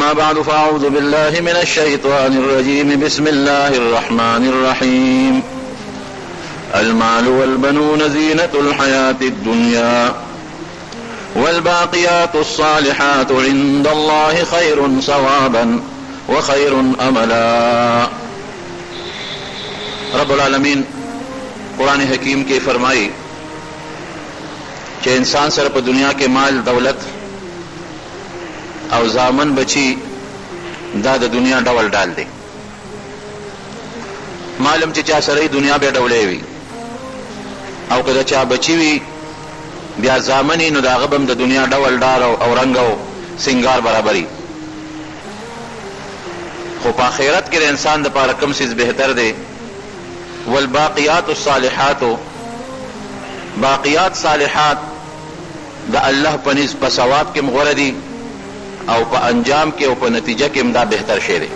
أما بعد فأعوذ بالله من الشيطان الرجيم بسم الله الرحمن الرحيم المال والبنون زينة الحياة الدنيا والباقيات الصالحات عند الله خير ثوابا وخير املا. رب العالمین قرآن حکیم کے فرمائی کہ انسان سر پر دنیا کے مال دولت او زامن بچی دا دنیا ڈول ڈال دے. معلوم چا سرئی دنیا بے ڈولے وی او کدا چا بچی وی بیا زامنی نو دا غبم د دنیا ډول ډار او رنگ او سنگار برابرۍ. خو په آخرت کې د انسان د پاره کوم څیز بهتر دی؟ والباقیات الصالحات، باقیات صالحات د الله په نس په ثواب کې مغوره دي او په انجام کې او په نتیجه کې دا بهتر شی دی.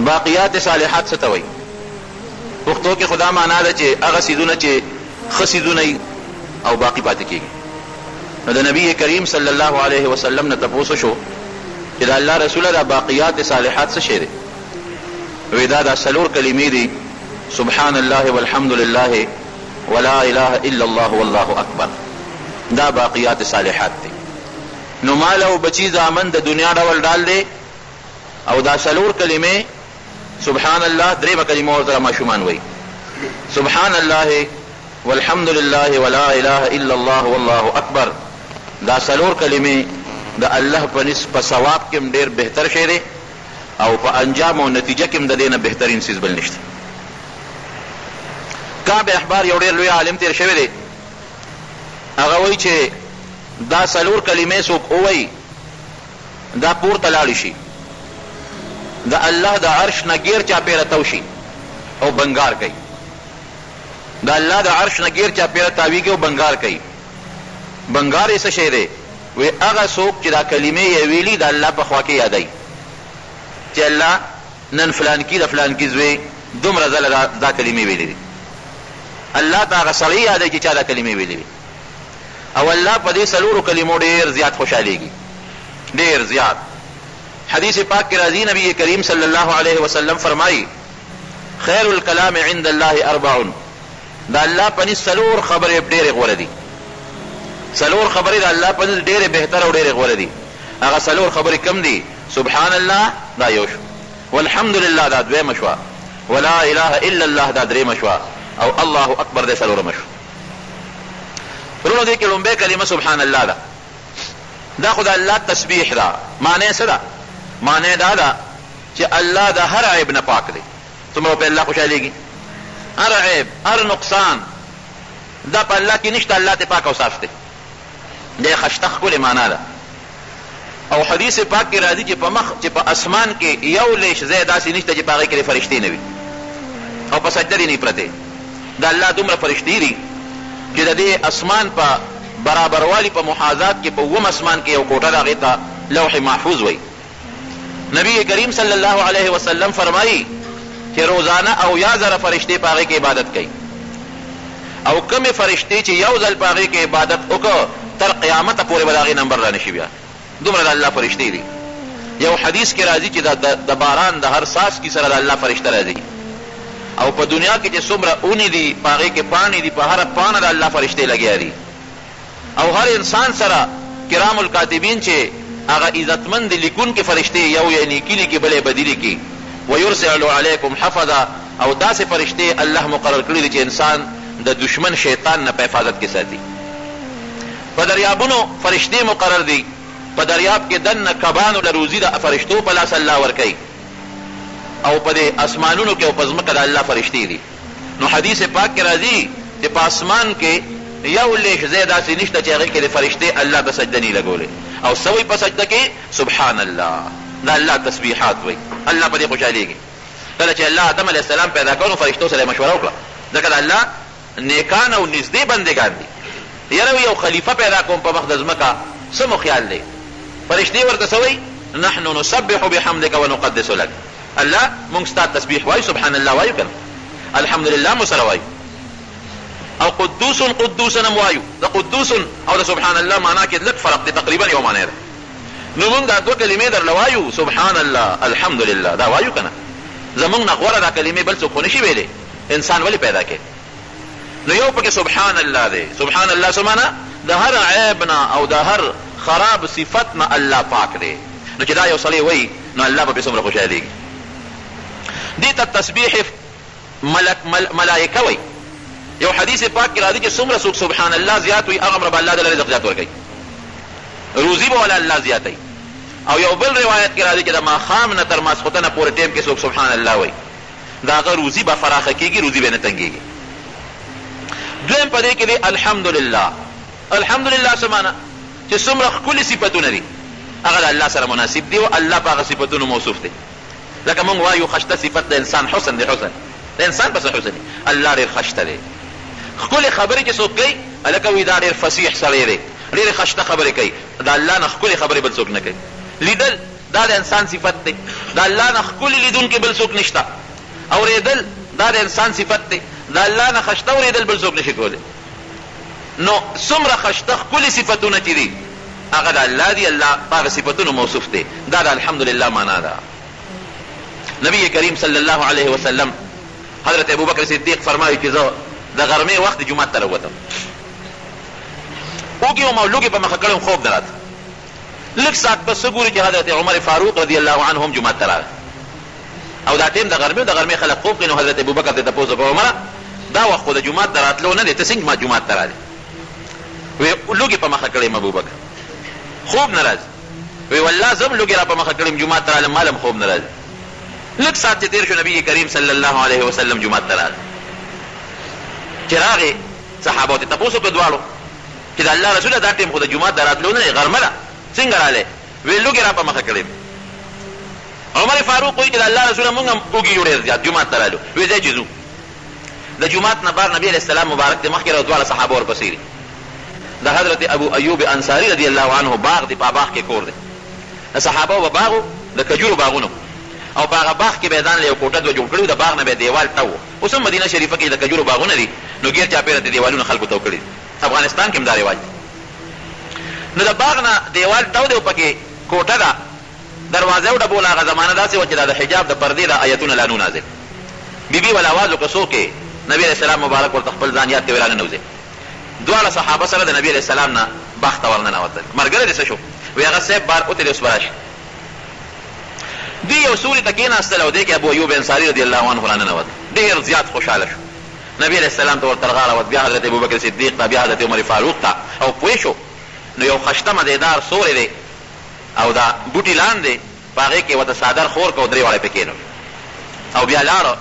باقیات صالحات څه ته وایي؟ پښتو کې خدا معنا ده چې هغه څیزونه چې ښه څیزونه او باقی پاتې کېږي. نو د نبی کریم صلی الله علیه وسلم نه تپوسو شو چې د الله رسوله دا باقیات صالحات څه شی دی؟ وی دا څلور کلمې دي: سبحان الله والحمد لله ولا اله الا الله والله اکبر. دا باقیات صالحات دي. نو مال او بچی زامن د دنیا ډول ډال دی او دا څلور کلمې سبحان الله درې کلمې ورته ماشومان وایي: سبحان الله والحمد لله ولا اله الا الله والله اکبر. دا څلور کلمې د الله په نس په ثواب کې ډېر بهتر شی دی او په انجام او نتیجه کې د دې نه بهترین څیز بل نشته. کعب احبار یو ډېر لوی عالم تیر شوی دی. هغه وایي چې دا څلور کلمې څوک ووایي دا پورته لاړ شي، د الله د عرش نه ګیر چاپېره تو شي او بنګار کوي. دا الله د عرش نه ګیر چاپېره تاویږي او بنګار کوي. بنګار یې څه شی دی؟ وی هغه څوک چې دا کلمې یې ویلي د الله په خوا کې یادوي چې الله نن فلانکي د فلانکي زوی دومره ځله دا کلمې ویلي دي. الله ته هغه سړی یادوي چې چا دا کلمې ویلي وي او الله په دې څلورو کلمو ډېر زیات خوشحالېږي، ډېر زیات. حدیث پاک کې راځي نبی کریم صلی الله علیه وسلم فرمایي: خیر الکلام عند الله اربع. دا الله په نس څلور خبرې ډېرې غوره دي. څلور خبرې د الله په نس ډېرې بهتر او ډېرې غوره دي. هغه څلور خبرې کم دي؟ سبحان الله دا یو شو، والحمد لله دا دویمه شوه، ولا اله الا الله دا دریمه شوه، او الله اکبر دا څلورمه شوه. ورونو دې کې لومبۍ کلمه سبحان الله ده. دا خو د الله تسبیح ده. معنی څه ده؟ معنی دا ده چې الله د هر عیب نه پاک دی. څومره په الله خوشحالېږي؟ هر عیب، هر نقصان دا په الله کې نشته. الله ته پاک او صاف دی. د خشته ښکلې معنا ده. او حدیث پاک کې راځي چې په اسمان کې یو لیش ځای داسې نشته چې په هغې کې فرښتې نه وي او په سجده دې نه پرتې. د الله دومره فرښتې دي چې د دې اسمان په برابروالي په محاذات کې په اووم اسمان کې یو کوټه ده، هغې ته لوح محفوظ وایي. نبی کریم صلی الله علیه وسلم فرمایي چې روزانه او یا زره فرښتې په هغې کې عبادت کوي او کمې فرښتې چې یو ځل په هغې کې عبادت وکړه تر قیامته پورې به د هغې نمبر را نشي بیا. دومره د الله فرښتې دي. یو حدیث کې راځي چې د باران د هر څاڅکي سره د الله فرښته راځي او په دنیا کې چې څومره اونې دي په هغې کې پاڼې دي، په هره پاڼه د الله فرښتې لګیا دي. او هر انسان سره کرام الکاتبین چې هغه عزتمند لیکونکي فرښتې یو یې نیکي لیکي بل یې بدي لیکي. ویرسل علیکم حفظا، او داسې فرښتې الله مقرر کړي دي چې انسان د دشمن شیطان نه په حفاظت کې ساتي. په دریابونو فرښتې مقرر دي. په دریاب کې دننه کبانو له روزي د فرښتو په لاس الله ورکوي او په دې اسمانونو کې او په ځمکه د الله فرښتې دي. نو حدیث پاک کې راځي چې په اسمان کې یو لیش ځای داسې نشته چې هغې کې د فرښتې الله ته سجده نه لګولې او څه وایي په سجده کې؟ سبحان الله. دا الله تسبیحات وایي. الله په دې خوشحالېږي. کله چې الله آدم علیه السلام پیدا کړ نو فرښتو سره یې مشوره وکړه، ځکه د الله نیکان او نږدې بندګان دي. یاره یو خلیفه پیدا کوم په مخ د ځمکه، څه مو خیال دی؟ فرښتې ورته څه وایي؟ نحن نسبح بحمدک ونقدس لک. الله مونږ ستا تسبیح وایو، سبحان الله وایو که نه؟ الحمدلله مو سره وایو. او قدوس قدوس هم وایو. د قدوس او د سبحان الله معنا کې لږ فرق دی، تقریبا یو معنی ده. نو مونږ دا دوه کلمې درله وایو سبحان الله الحمدلله دا وایو که نه زمونږ نه غوره دا کلمې بل څوک خو نشي ویلی انسان ولې پیدا کې نو یو پکې سبحان الله دی سبحان الله څه معنی د هر عیب نه او د هر خراب صفت نه الله پاک دی نو چې دا یو سړی وایي نو الله به پرې څومره خوشحالېږي دې ته تسبیح ملائکه وایي یو حدیث پاک کې راځي چې څومره څوک سبحان الله زیات وي هغه به الله د رزق زیات ورکوي روزي به ولا الله زیاتوي او یو بل روایت کې راځي چې د ماښام نه تر ماسخوتنه پورې ټیم کې څوک سبحان الله وایي د هغه روزي به فراخه کېږي روزي به نه تنګېږي دویم په دې کې دی الحمدلله الحمدلله څه معنی چې څومره ښکلي صفتونه دي هغه د الله سره مناسب دي او الله په هغه صفتونو موصوف دی لکه موږ وایو خشته صفت د انسان حسن دی حسن د انسان پس حسن دی الله ډېر خشته دی ښکلې خبرې چې څوک کوي هلکه وایي دا ډېر فصیح سړی دی ډېرې خشته خبرې کوي د الله نه ښکلې خبرې بل څوک نه کوي لیدل دا د انسان صفت دی د الله نه ښکلي لیدونکي بل څوک نشته اورېدل دا د انسان صفت دی د الله نه خشته اورېدل بل څوک نشي کولی نو څومره خشته ښکلي صفتونه چې دي هغه د الله دي الله په هغه صفتونو موصوف دی دا د الحمدلله معنا ده نبی کریم صلی الله علیه وسلم حضرت ابوبکر صدیق فرمایي چې زه د غرمې وخت جومات ته راوتم وږي وم او لوږې په مخه کړی خوب در راته لږ ساعت پس ګوري چې حضرت عمر فاروق رضی الله عنه هم جومات ته راغی او دا ټیم د غرمې خلک خوب کوي نو حضرت ابوبکر ته تپوس وکړه عمره دا وخت خو د جومات ته راتلو نه دی ته څنګه ما جومات ته راغلې وی لوږې په مخه کړی یم ابوبکر خوب نه راځي وی والله زم لوږې را په مخه کړی یم جومات ته رالم مالم خوب نه راځي لږ ساعت چې تېر شو نبي کریم صلی الله علیه وسلم جومات ته راغی چې راغې صحابو ته تپوس وکړه دواړو چې د الله رسوله دا ټیم خو د جومات د راتلو نه دی غرمه ده څنګه راغلی وی لوږې را په مخه کړی عمر فاروق وایي چې د الله رسوله مونږ هم وږي یو ډېر زیات جومات ته رالو وی ځای چې ځو د جومات نه بار نبي علیه السلام مبارک دی مخکې دواړه صحابه ورپسې دي د حضرت ابو ایوب انصاري رضی الله عنه باغ دی په باغ کې کور دی د صحابه به باغو د کجورو باغونه او په هغه باغ کې به ځان له یو کوټه دوه جوړ کړي د باغ نه به دیوال ته و اوس هم مدینه شریفه کې د کجورو باغونه دي نو ګیر چاپېره د دیوالونه خلکو ته وکړي افغانستان کې هم دا رواج نو د باغ نه دیوال ته دی او پکې کوټه ده دروازه او ډبول هغه زمانه داسې وه چې دا د حجاب د پردې د آیتونه لا نو نازل بیبي ول اواز وکړه څوک یې نبي علیه السلام مبارک ورته خپل ځان یاد کړي ویل ننوځې دواړه صحابه سره د نبي علیه السلام نه باغ ته ورننوتل ملګری دې څه شو وی هغه صاحب بار وتلې اوس به راشي دی یو سوري ته کېناستل او دی کې ابو ایوب انصاري رضی الله عنه راننوت ډېر زیات خوشحاله شو نبي علیه السلام ته ورته رغاړه وت بیا حضرت ابوبکر صدیق ته بیا حضرت عمر فاروق ته او پوه شو نو یو خشته مزېدار سوری دی او دا بوټي لاندې په هغې کې ورته څادر خور کړه او درې واړه پې کېنول او بیا لاړه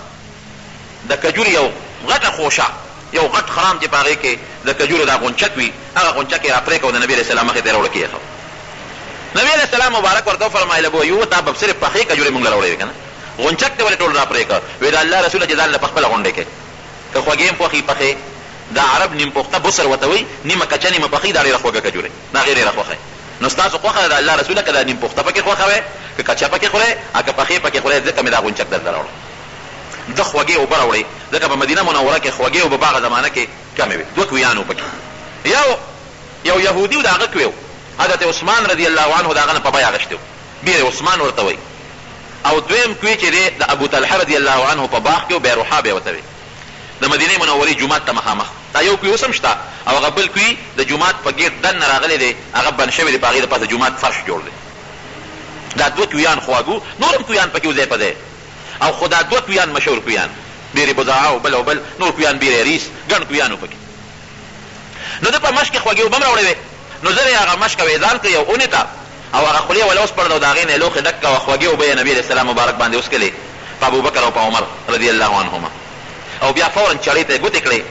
د کجوري یو غټه خوشه یو غټ خرام چې په هغې کې د کجورو دا غونچک وي هغه غونچک یې را پرې کړه او د نبي علیه السلام مخې ته یې راوړه کېښود نبی علیه السلام مبارک ورته وفرمایل ابو ایوب تا به صرف پخې کجورې مونږ له راوړې وې که نه غونچک ته ولې ټول را پرې کړه وی د الله رسوله چې ځان له په خپله غونډې کې که خوږې هم خوښي پخې دا عرب نیم پخته بسر ورته وایي نیمه کچه نیمه پخې دا ډېره خوږه کجورې دا هغې ډېره خوښه نو ستاسو خوښه ده د الله رسوله که دا نیم پخته پکې خوښه وی که کچه پکې خورئ که پخې پکې خورئ ځکه مې دا غونچک درته راوړه ده خوږې اوبه راوړئ ځکه په مدینه منوره کې خوږې اوبه په هغه زمانه کې کمې وې دوه کویان وو پکې یو یهودي و د هغه کوی حضرت عثمان رضی الله عنه د هغه نه په بیه اخیستی و بیر عثمان ورته وایي او دویم کوی چې دی د ابو طلحه رضی الله عنه په باغ کې و بیروحا به یې ورته وایي د مدینې منورې جومات ته مخامخ دا یو کوی اوس هم شته او هغه بل کوی د جومات په ګیټ دننه راغلی دی هغه بند شوی دی په هغې دپاسه جومات فرش جوړ دی دا دوه کویان خواږو نور هم کویان پکې ځای په دی او خو دا دوه کویان مشهور کویان بیر بضاعه او بل نور کویان بیر ریس ګڼ کویان و پکې نو ده په مشک کې خوږې اوبه هم راوړی وې نو زر یې هغه مشک ویزان کړي او اونې ته او هغه خولې وله وسپړله او د هغې نه یې لوښې ډک کړه او خوږې اوبه یې نبي علیه السلام مبارک باندې وڅکلې په ابوبکر او په عمر رضی الله عنهما او بیا فورا چړې ته یې ګوتې کړې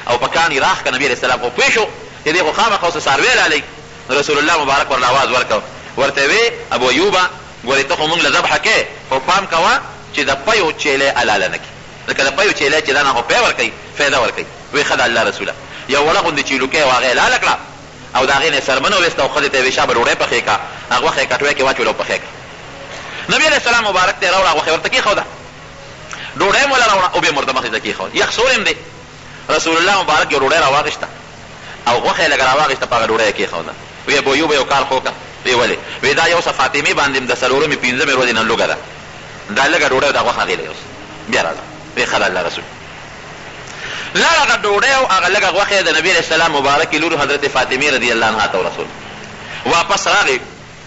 او په کان یې راښ کړه نبي علیه السلام خو پوه شو چې دې خو خامخا اوس څاروی رالی رسول الله مبارک ورله آواز ورکړ ورته وې ابو ایوبه ګورې ته خو مونږ له ذبحه کې خو پام کوه چې د پیو چیلی حلاله نه کړي ځکه د پیو چیلی چې دا نه خو پی ورکوي فایده ورکوي وی ښه د الله رسوله یو وړه غوندې چیلوکۍ و هغه یې حلاله کړه او د هغې نه یې سرمنه وویسته او ښځې ته یې ویل شابه ډوډۍ پخې کړه هغه غوښه یې کټوۍ کې واچوله او پخې کړه نبي علیه السلام مبارک ته یې راوړه غوښه یې ورته کېښوده ډوډۍ م وله راوړه او بیا یې ورته مخې ته کېښود یخ سور هم دی رسول الله مبارک یو ډوډۍ راواخېسته او غوښه یې لږه راواخېسته په هغه ډوډۍ یې کېښوده وی ابو ایوب یو کار خو وکړه وی ولې؟ وی دا یو څه فاطمې باندې د څلورمې پنځمې ورځې نه لوږه ده، دا لږه ډوډۍ او دا غوښه غېلې اوس بیا راځه. وی ښه د الله رسول هغه ډوډۍ او هغه لږه غوښه د نبي علیه السلام مبارکې لور حضرت فاطمې رضی الله عنها ته ورسول. واپس راغی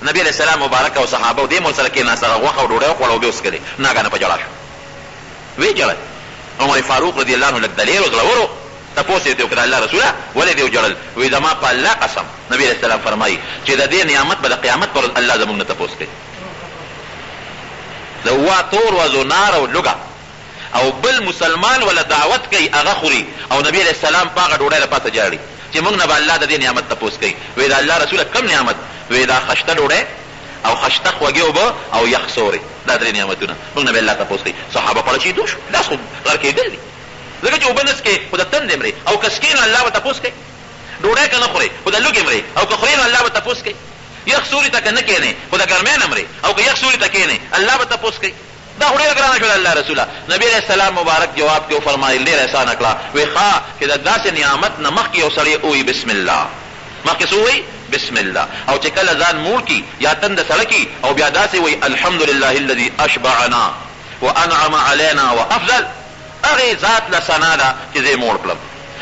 نبی علیه السلام مبارک او صحابه دې مور سره کېناست، هغه غوښه او ډوډۍ وخوړه او بیا وڅکلې. ناګهانه په ژړا شو، وی ژړل. عمر فاروق رضی الله عنه لږ دلیر و زړور و، تپوس یې وکړه الله رسوله ولې دې وژړل؟ وی زما په الله قسم نبی علیه السلام فرمایي چې د دې نعمت به د قیامت پر ورځ الله زموږ نه تپوس کوي. د وا تور وزو نار او لوږه او بل مسلمان ولا دعوت کوي هغه خوري او نبی علیه السلام په هغه ډوډۍ د پاسه جاړي چې موږ نه به الله د دې نعمت تپوس کوي. وی د الله رسوله کم نعمت؟ وی دا خشته ډوډۍ او خشته خوږې اوبه او یخ سورې، دا درې نعمتونه موږ نه به الله تپوس کوي. صحابه پړچېدو شو، لاس خو غر کېدل دي ځکه چې اوبه نه څکې خو د تندې مرې او که څکې نو الله به تپوس کوي. ډوډۍ که نه خورې خو د لوږې مرې او که خورې نو الله به تپوس کوي. یخ سوري ته که نه کښېنې خو د ګرمۍ نه مرې او که یخ سوري ته کښېنې الله به تپوس کوي. دا خو ډېره ګرانه شوه د الله رسوله. نبي علیه السلام مبارک جواب کې وفرمایل ډېر احسانه کړه، وی ښه چې د داسې نعمت نه مخکې یو سړی ووایي بسم الله، مخکې څه ووایي؟ بسم الله. او چې کله ځان موړ کي یا تنده سړه کي او بیا داسې وایي الحمد لله الذي اشبعنا وانعم علينا وافضل، هغې ذات له ثنا ده چې زه یې موړ کړم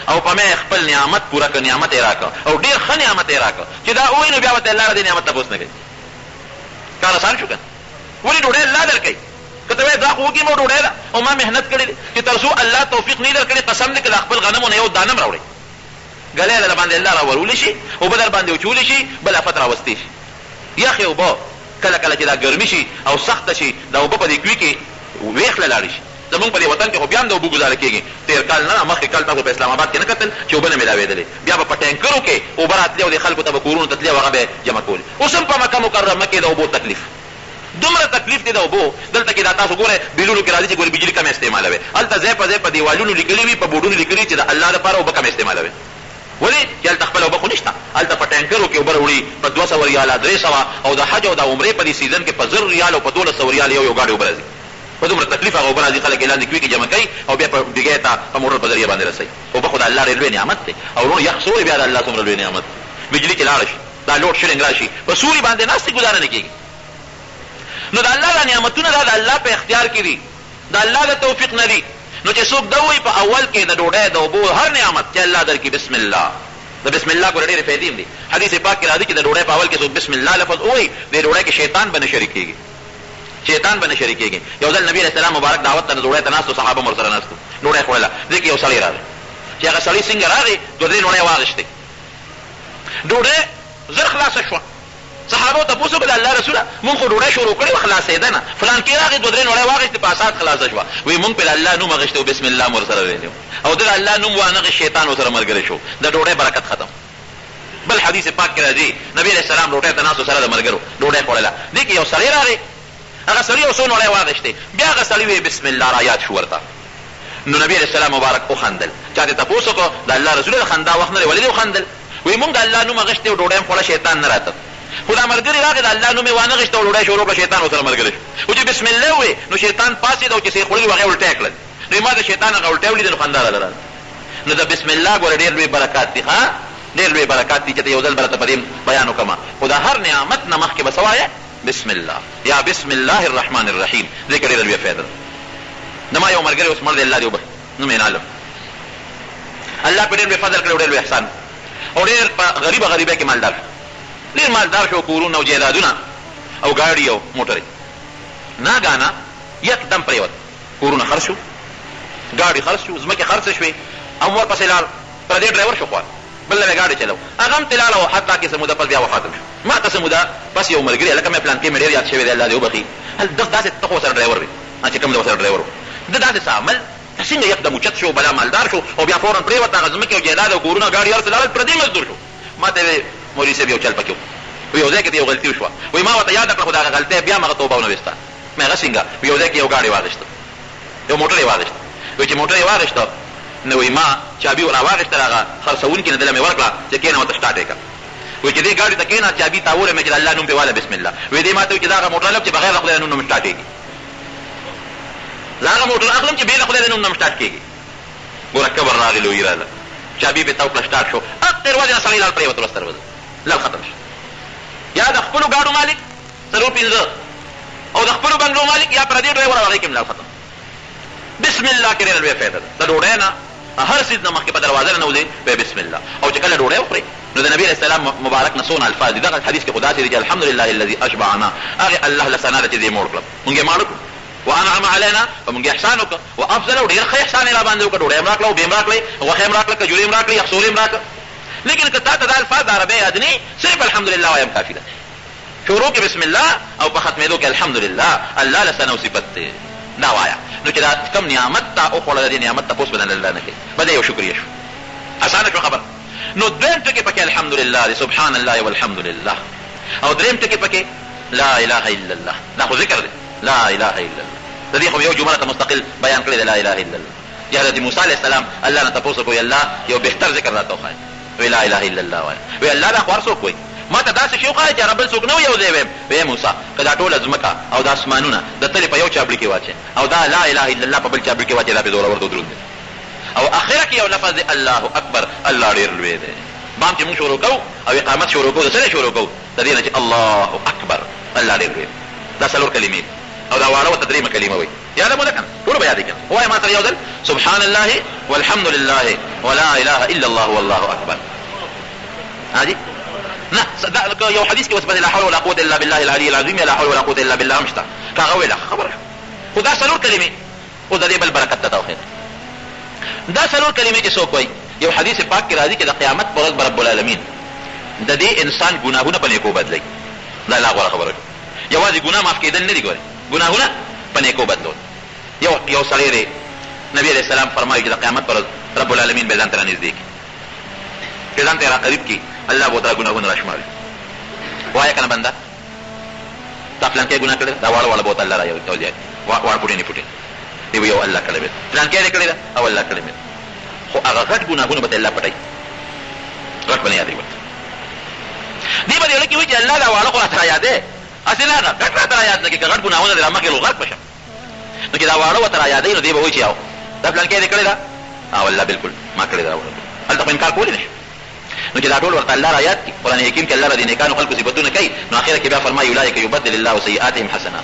او په مې خپل نعمت پوره کړ، نعمت یې راکړه او ډېر ښه نعمت یې راکړه چې دا ووایي نو بیا ورته الله دې نعمت تپوس نه کوي. کار اسان شو که نه؟ ولې ډوډۍ الله درکوي؟ که ته وایې دا خو وکړي مو ډوډۍ ده او ما محنت کړې دی چې تر څو الله توفیق نه درکړي قسم دی که د خپل غنمو نه یو دانه م راوړئ ګلی در باندې الله راورولی شي اوبه در باندې وچولی شي بل افت راوستی شي. یخې اوبه کله کله چې دا ګرمي شي او سخته شي دا اوبه په دې کوي کې ویخله لاړې شي. زمونږ په دې وطن کې خو بیا هم د اوبو ګزاره کېږي. تېر کال نه مخکې کال تاسو په اسلام آباد کې نه کتل چې اوبه نه میلاوېدلې، بیا به په ټینکرو کې اوبه راتلې او د خلکو ته به کورونو ته تلې او هغه به جمع کولې. اوس هم په مکه مکرمه کې د اوبو تکلیف دومره تکلیف دی د اوبو. دلته کې دا تاسو ګورئ بیلونو کې راځي چې ګورې بجلي کم استعمالوي، هلته ځای په ځای په دیوالونو لیکلي وي، په بورډونو لیکلي چې د الله دپاره اوبه کم استعمالوي. ولې؟ چې هلته خپله اوبه خو نشته، هلته په ټینکرو کې اوبه راوړي په 200 ریاله 300 او د حج او د عمرې په دې سیزن کې په 1000 ریال او په 1200 ریال یو ګاډۍ اوبه راځي. په دومره تکلیف هغه اوبه راځي، خلک یې لاندې کوي کې جمع کوي او بیا په ډیګۍ ته په موټر په ذریعه باندې رسوي. اوبه خو د الله ډېر لوی نعمت دی او وروڼو یخ سوري بیا د الله څومره لوی نعمت. بجلي چې لاړه شي دا لوډ شیډنګ راشي په سوري باندې ناستې ګزاره نه کېږي. نو د الله دا نعمتونه دا د الله په اختیار کې دي، د الله د توفیق نه دي. نو چې څوک دا وایي په اول کې د ډوډۍ د اوبو هر نعمت چې الله درکړي بسم الله، د بسم الله ګوره ډېرې فایدې دي. حدیث پاک کې راځي چې د ډوډۍ په اول کې څوک بسم الله لفظ ووایي د ډوډۍ کې شیطان به نه شریکېږي، شیطان به نه شریکېږي. یو ځل نبي علیه السلام مبارک دعوت ته ډوډۍ ته ناستو، صحابه هم ورسره ناستو، ډوډۍ خوړله. دې کې یو سړی راغی چې هغه سړي څنګه راغی 2-3 ډوډۍ واغېستې، ډوډۍ زر خلاصه شوه. صحابو تپوس وکړه د الله رسوله مونږ خو ډوډۍ شروع کړې وه خلاصېده نه، فلان کې راغی 2-3 ډوډۍ واغېستې په اسات خلاصه شوه. وایي مونږ پرې د الله نوم اخېستی و بسم الله مو ورسره ویلي او ده د الله نوم وانغې شیطان ورسره ملګری شو، د ډوډۍ برکت ختم. بل حدیث پاک کې راځي نبي علیه السلام ډوډۍ ته ناستو سره د ملګرو ډوډۍ خوړله. دې کې یو سړی راغی، هغه سړي یو څو ډوډۍ واغېستې، بیا هغه سړي وایي بسم الله را یاد شو ورته. نو نبي علیه السلام مبارک وخندل. چا دې تپوس وکړو د الله رسول د خندا وخت نه دی، ولې دې وخندل؟ وایي مونږ د الله نوم اخېستی او ډوډۍ م خوړه شیطان نه راته، خو دا ملګري راغی د الله نوم یې وانغېسته او ډوډۍ شروع کړه، شیطان ورسره ملګری شو. و چې بسم الله ووایې نو شیطان پاڅېد او چې څه یې خوړلي و هغه یې الټی کړل. نو ما د شیطان هغه الټی ولیده نو خندا راله راځي. نو د بسم الله ګوره ډېر لوی برکات دي، ښه ډېر لوی برکات دي چې ته یو ځل به راته په دې بیان وکړم. خو د هر نعمت نه مخکې به څه وایې؟ بسم الله یا بسم الله الرحمن الرحیم. دې کې ډېره لویه فایده ده. زما یو ملګری اوس مړ دی، الله دې وبخي، نوم یې عالم. الله پرې ډېر لوی فضل کړی او ډېر لوی احسان او ډېر په غریبه کې مالدار شو، ډېر مالدار شو، کورونه او جایدادونه او ګاډي او موټرې. ناګانه یکدم پرېوت، کورونه خرڅ شو، ګاډي خرڅ شو، ځمکې خرڅ شوې او ورپسې لاړ. پردی ډرایور شو خوا بل به ګاډي چلو، هغه هم تلاړه او حتی کې څه موده پس بیا وفات شو. ما ته څه موده پس یو ملګري هلکه مې پلان کې مې ډېر یاد شوی دی، الله دې وبخي. داسې ته خو ورسره ډرایور وي چې کوم د ورسره ډرایور و، ده داسې څه عمل څنګه یکدم اوچت شو، بلا مالدار شو او بیا فورا پرېوت، هغه ځمکې او جایداد او کورونه ګاډي هر څه لاړل، پردی مزدور شو. ما ته ویې مولوي صاحب یو چل پکې و، یو ځای کې یو غلطي وشوه. وایي ما ورته یاده کړه خو د هغه غلطۍ بیا مغه توبه ونه ویسته. مې هغه څنګه؟ یو ځای کې یو ګاډي واغېسته، یو موټر یې واغېسته. وایي چې موټر یې واغېسته نو وایي ما چابي را واغېسته، هغه خرڅوونکي نه دله مې ورکړه چې کېنه ورته سټارټ یې کړه. وایي چې دې ګاډي ته کېنه چابي تاوله مې چې د الله نوم پې واله بسم الله. وایي دې ما ته وایي چې دا هغه موټر لم چې بغیر د خدای نوم نه سټارټ کېږي، زه هغه موټر اخلم چې بې له خدای د نوم نه سټارټ کېږي. ګوره کبر راغی لوی راله، چابي پې تو کړه سټارټ شو، اخر ورځې نه سړی لاړ پرېوت ورسته لاړ ختم شو. یا د خپلو ګاډو مالک څلور پنځه او د خپلو بنګلو مالک یا پردي ډرایور هغې کې ملا ختم. بسم الله کې ډېره لویه فایده ده. د ډوډۍ نه هر څیز نه مخکې په دروازه نه نوځې وایې بسم الله. او چې کله ډوډۍ وخورې نو د نبي علیه السلام مبارک نه څونه الفاظ دي. دغه حدیث کې خو داسې دي چې الحمدلله الذي اشبعنا، هغې الله له ثنا ده چې دې موړ کړم، مونږ یې ماړه کړو. وانعم علينا، په مونږ احسان وکړه. وافضل، او ډېر ښه احسان یې را باندې وکړه. ډوډۍ م راکړه، اوبه م راکړې، غوښې م راکړه، کجورې م راکړې، یخسولې م راکړه. لیکن که تا ته دا الفاظ د عربۍ یاد نه صرف الحمدلله وایم کافي ده. شروع کې بسم الله او په ختمېدو کې الحمدلله، الله له ثنا او صفت دی، دا وایه. نو چې دا کوم نعمت تا وخوړه د دې نعمت تپوس به د الله نه کوي، به دا یو شکریه شو، اسانه شو خبر. نو دویم ټکي پکې الحمدلله دی، سبحان الله والحمدلله. او دریم ټکي پکې لا اله الا الله، دا خو ذکر دی، لا اله الا الله. د دې خو یو جمله ته مستقل بیان کړی دی، لا اله الا الله. یا حضرت موسی علیه السلام الله نه تپوس کوي، الله یو بهتر ذکر راته وښایه، وی لا اله الا الله وایه. وی الله دا خو هر څوک وایي، ما ته داسې شی وښایه چې بل څوک نه وي یو ځای ویم. وی موسی که دا ټوله ځمکه او دا اسمانونه د تلې په یو چابړي کې واچې او دا لا اله الا الله په بل چابړي کې واچې، دا پې زورور درود دی. او اخره کې یو لفظ دی الله اکبر، الله ډېر لوی دی. بام چې مونږ شروع کوو او اقامت شروع کوو، د څه شروع کوو؟ د دې نه چې الله اکبر، الله ډېر لوی. دا څلور کلمې او دا واړه ورته دریمه کلمه وایي. یاده مو ده که نه؟ ټولو به یادې کړم. ووایه ما سره یو ځل سبحان الله والحمد لله ولا اله الا الله والله اکبر. هادي نه دا یو حدیث کې اوس لا حول ولا قوه الا بالله العلي العظیم، لا حول ولا قوه الا بالله هم شته، کاغه ویله خبره. خو دا څلور کلمې اوس د دې بل برکت ته توخیر. دا څلور کلمې چې څوک وایي، یو حدیث پاک کې راځي چې د قیامت پر ورځ به رب العالمین د دې انسان ګناهونه په نیکو بدلوي. دا لا غوره خبره ده. یوازې ګناه معاف کېدل نه دي، ګورئ ګناهونه په نیکو بدلول. یو سړی دی، نبي علیه السلام فرمایي چې د قیامت پر ورځ رب العالمین به ځان ته رانږدې کړي، چې ځان ته یې راقریب کړي، الله به ورته ګناهونه راشماري. وایه که نه بنده دا فلانکی ګناه کړې ده، دا واړه واړه به ورته الله راوځي، واړه پوټې پوټې دی به یو الله کړی دی، فلانکی دې کړې ده او الله کړی دی. خو هغه غټ ګناهونه به ته الله پټوي، غټ به نه یادوي ورته. دې به دې زړه کې وایي چې الله دا واړه خو راته رایادې، هسې نه هغه غټ راته رایاد نه کړي، که غټ ګناهونه دې را مخکې غرق به شم. نو چې دا واړه ورته رایادوي نو دې به وایي چې دا فلانکی دې کړې ده او الله بلکل ما کړې ده. هلته خو انکار کولی نه شي. نو چې دا ټول ورته الله را یاد کړي، قرآن حکیم کې الله به د نیکانو خلکو صفتونه کوي، نو اخره کې بیا فرمایي اولئک یبدل الله سیئاتهم حسنات.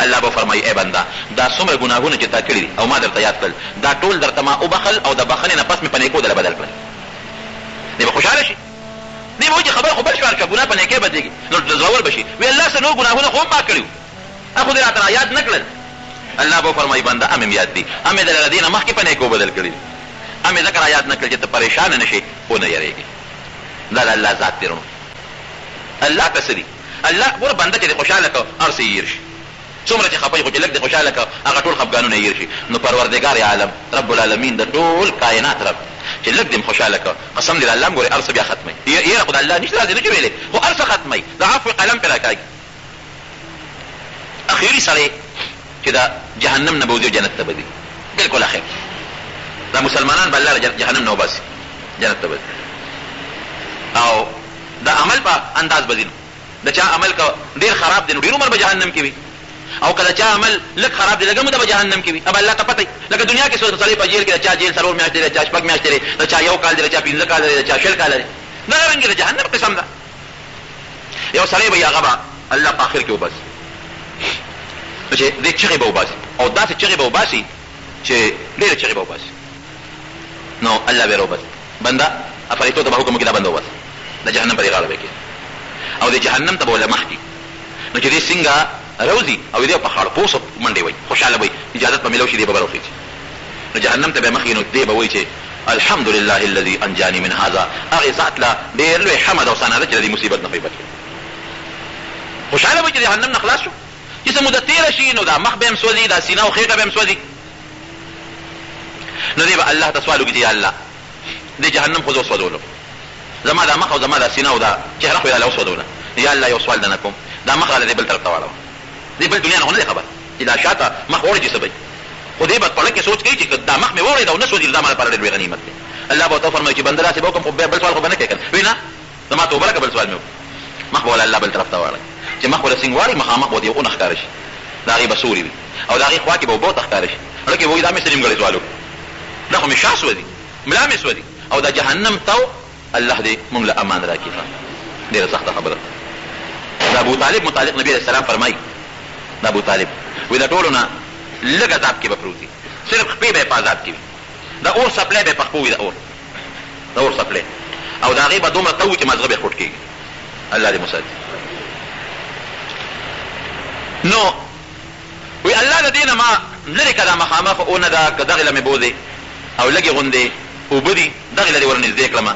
الله به فرمایي ای بنده دا څومره ګناهونه چې تا کړي دي او ما درته یاد کړل، دا ټول درته ما وبخل او د بخښنې نه پس مې په نیکو دله بدل کړل. دی به خوشحاله شي، دی به وایي چې خبره خو بل شوار که ګناه په نیکۍ بدلېږي، نو زړور به شي، وی الله څه نور ګناهونه خو هم ما کړي وو، خو دې راته را یاد نه کړل. الله به فرمایي بنده امې مې یاد دي، امې دله له دې نه مخکې په نیکو بدل کړي دي، امې ځکه را یاد نه کړل چې ته پریشانه نه شې ونه یېرېږې. دا د الله ذات دی. الله ته څه دي؟ الله ګوره بنده چې دې خوشحاله کړه هر څه یې هېر شي، څومره چې خفه خو چې لږ دې خوشحاله کړه هغه ټول خفګانونه یې هېر شي. نو پروردګار عالم رب العالمین د ټول کائنات رب چې لږ دې خوشحاله کړه، قسم دې د الله ګورې هر څه بیا ختموي. یېره خو د الله نشته، راځي نه چې ویلې خو هر څه ختموي، د عفو قلم پرې راکاږي. اخري سړی چې د جهنم نه به وځي جنت ته به ځي، بلکل اخر دا مسلمانان به الله جهنم نه وباسي، جنت ته به ځي. او د عمل په انداز به ځي، د چا عمل که ډېر خراب دی نو ډېر عمر به جهنم کې وي، او که د چا عمل لږ خراب دی لږه موده به جهنم کې وي. اب الله ته پته لکه دنیا کې سړی په جیل کې د چا جیل 4 میاشتې دی، د چا 6 میاشتې دی، د چا 1 کال دی، د چا 15 کاله دی، د چا 20 کاله دی. دا رنګې د جهنم قسم ده. یو سړی به هغه به الله په آخر کې وباسي، نو چې دې چغې به وباسي او داسې چغې به وباسي چې ډېرې چغې به وباسي. نو الله به یې راوباسي، بنده فرښتو ته به حکم وکړي دا بنده وباسي، د جهنم پرې غاړه به کړي او د جهنم ته به له مخکې. نو چې دې څنګه روزي او دې په خړ پوسو منډې وایي، خوشحاله وایي، اجازت به میلاو شي دې به راوخېږي. نو جهنم ته به مخکې نو دې به وایي چې الحمدلله الذي انجاني من هذا، هغې ذات له ډېر لوی حمد او ثنا ده چې د دې مصیبت نه بچ کړي. خوشحاله وایي چې جهنم نه خلاص شو، چې څه موده تېره شي نو دا مخ به هم سوځي، دا سینه او خېټه به هم سوځي. نو دې به الله ته سوال وکړي چې یا الله دې جهنم خو زه وسوځولو، زما دا مخ او زما دا سینه او دا چهره خو یې الله وسوځوله. یا الله یو سوال درنه کوم، دا مخ راله دې بل طرف ته واړوه، دې بل دنیا نه خو نه دی خبر چې دا شاته مخ وړي چې څه به خو دې به په زړه کې سوچ کوي چې دا مخ مې وړېد او نه سوځي دا ما لپاره ډېر لوی غنیمت دی. الله به ورته وفرمایي چې بنده داسې به وکړم خو بل سوال خو به نه کوې که نه. وایي نه زما توبه لکه بل سوال مې وکړو، مخ به وله الله بل طرف ته واړوي چې مخ وله څنګه واړي، مخامخ به یو اونه ښکاره شي، د هغې به سوري وي او د هغې خوا کې به اوبه ورته ښکاره شي. زړه کې به وایي دا مې څه نیمګړی سوال وکړو، دا خو مې شا سوځي، ملا مې سوځي. او دا جهنم تو الله دې مونږ له امان راکړي. ډېره سخته خبره. د ابو طالب متعلق نبی علیہ السلام فرمایي د ابو طالب وی د ټولو نه لږ عذاب کې به پروت وي صرف خپې به یې په عذاب کې وي د اور سپلی به یې په خپو وي د اور سپلی او د هغې به دومره تو وي چې مازغه به یې خوټ کېږي الله دې مساعد. نو وی الله د دې نه ما لرې که دا مخامخ اونه ده که دغې له مې بوځې او لږې غوندې اوبه دي دغې له دې ور نږدې کړمه.